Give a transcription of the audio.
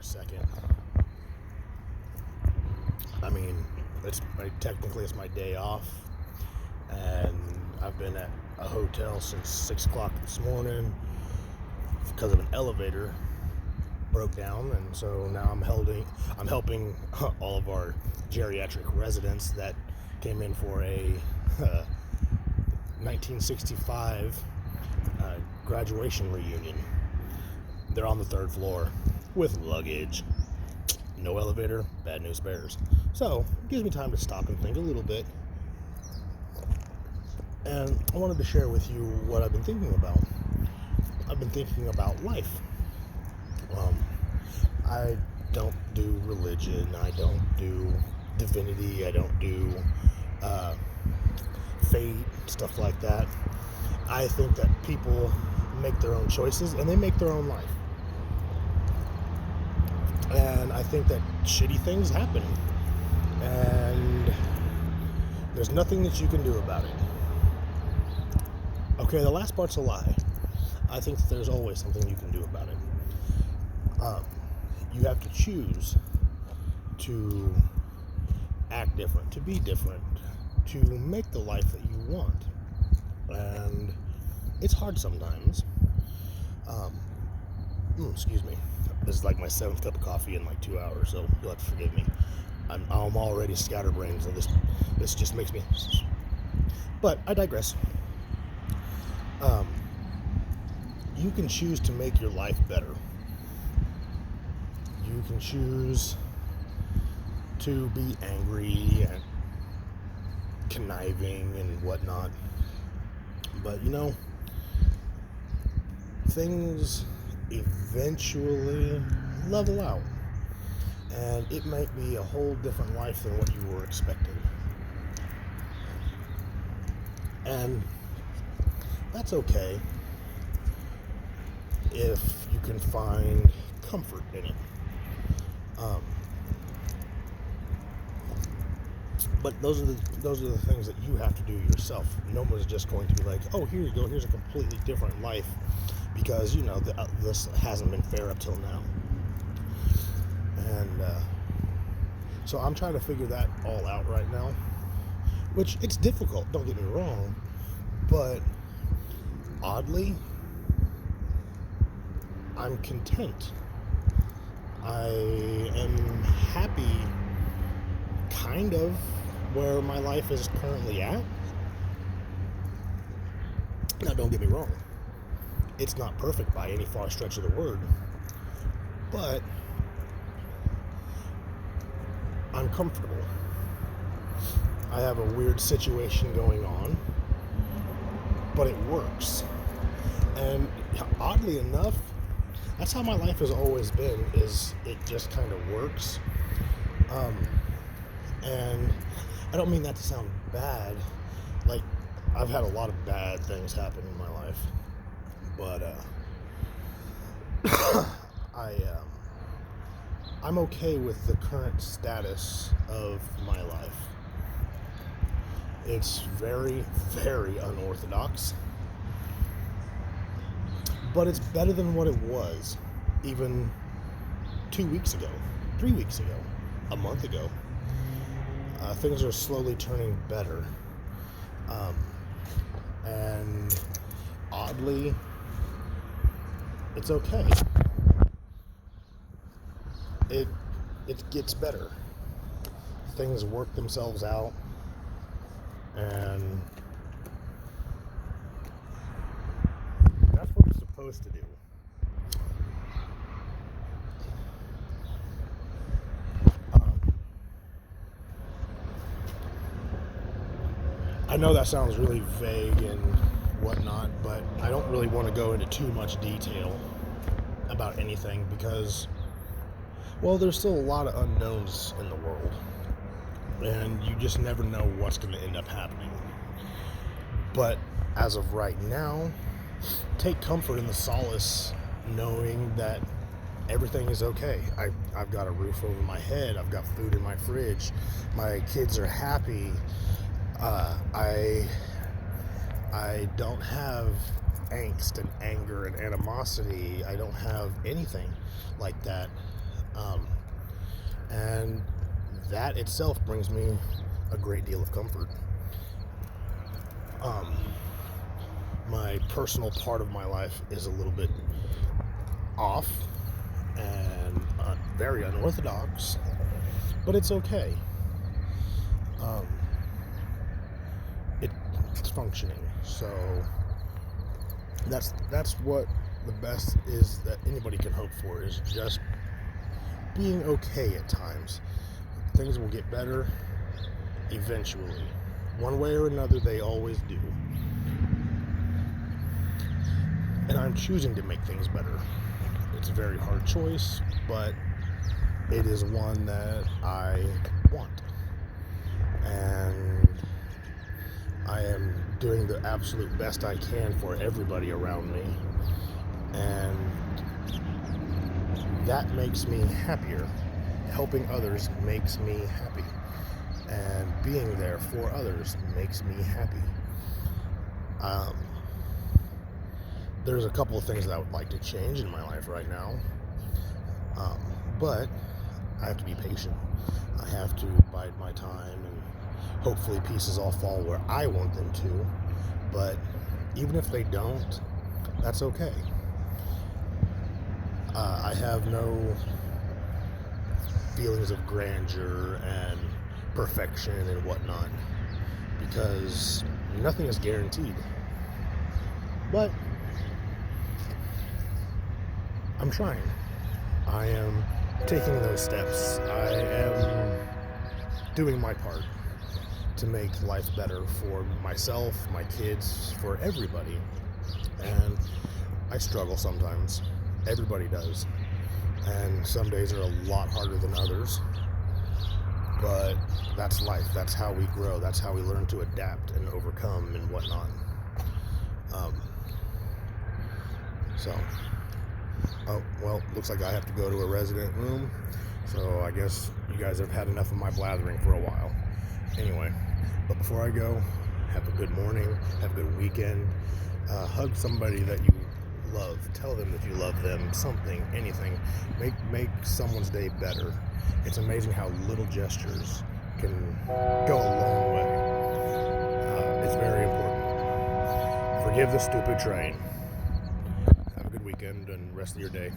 a second. I mean, technically it's my day off, and I've been at a hotel since 6 o'clock this morning because of an elevator broke down, and so now I'm helping all of our geriatric residents that came in for a 1965 graduation reunion. They're on the 3rd floor with luggage. No elevator, bad news bears. So it gives me time to stop and think a little bit. And I wanted to share with you what I've been thinking about. I've been thinking about life. I don't do religion. I don't do divinity. I don't do fate, stuff like that. I think that people make their own choices and they make their own life. And I think that shitty things happen. And there's nothing that you can do about it. Okay, the last part's a lie. I think that there's always something you can do about it. You have to choose to act different, to be different, to make the life that you want. And it's hard sometimes. Excuse me. This is like my 7th cup of coffee in like 2 hours, so you'll have to forgive me. I'm already scatterbrained, so this just makes me... But I digress. You can choose to make your life better. You can choose to be angry and conniving and whatnot. But things eventually level out. And it might be a whole different life than what you were expecting. And that's okay if you can find comfort in it. But those are the things that you have to do yourself. No one's just going to be like, oh, here you go, here's a completely different life, because this hasn't been fair up till now. And so I'm trying to figure that all out right now, which it's difficult, don't get me wrong, but oddly, I'm content. I am happy, kind of, where my life is currently at. Now, don't get me wrong. It's not perfect by any far stretch of the word. But I'm comfortable. I have a weird situation going on, but it works. And oddly enough, that's how my life has always been, is it just kind of works. And I don't mean that to sound bad. Like, I've had a lot of bad things happen in my life. But I'm okay with the current status of my life. It's very, very unorthodox. But it's better than what it was even 2 weeks ago, 3 weeks ago, a month ago. Things are slowly turning better. And oddly, it's okay. It gets better. Things work themselves out, and that's what it's supposed to do. I know that sounds really vague and whatnot, but I don't really want to go into too much detail about anything because, well, there's still a lot of unknowns in the world, and you just never know what's going to end up happening. But as of right now, take comfort in the solace knowing that everything is okay. I've got a roof over my head. I've got food in my fridge. My kids are happy. I don't have angst and anger and animosity. I don't have anything like that. Um, and that itself brings me a great deal of comfort. Um, my personal part of my life is a little bit off and very unorthodox, but it's okay. Um, it's functioning, so that's what the best is that anybody can hope for, is just being okay at times. Things will get better eventually. One way or another, they always do. And I'm choosing to make things better. It's a very hard choice, but it is one that I want. And I am doing the absolute best I can for everybody around me. And that makes me happier. Helping others makes me happy. And being there for others makes me happy. There's a couple of things that I would like to change in my life right now. But I have to be patient. I have to bide my time, and hopefully pieces all fall where I want them to. But even if they don't, that's okay. I have no feelings of grandeur and perfection and whatnot, because nothing is guaranteed. But I'm trying. I am taking those steps. I am doing my part to make life better for myself, my kids, for everybody. And I struggle sometimes. Everybody does. And some days are a lot harder than others. But that's life. That's how we grow. That's how we learn to adapt and overcome and whatnot. Oh, well, looks like I have to go to a resident room. So I guess you guys have had enough of my blathering for a while. Anyway, but before I go, have a good morning, have a good weekend. Hug somebody that you love. Tell them that you love them. Something, anything. Make someone's day better. It's amazing how little gestures can go a long way. It's very important. Forgive the stupid train. Have a good weekend and rest of your day.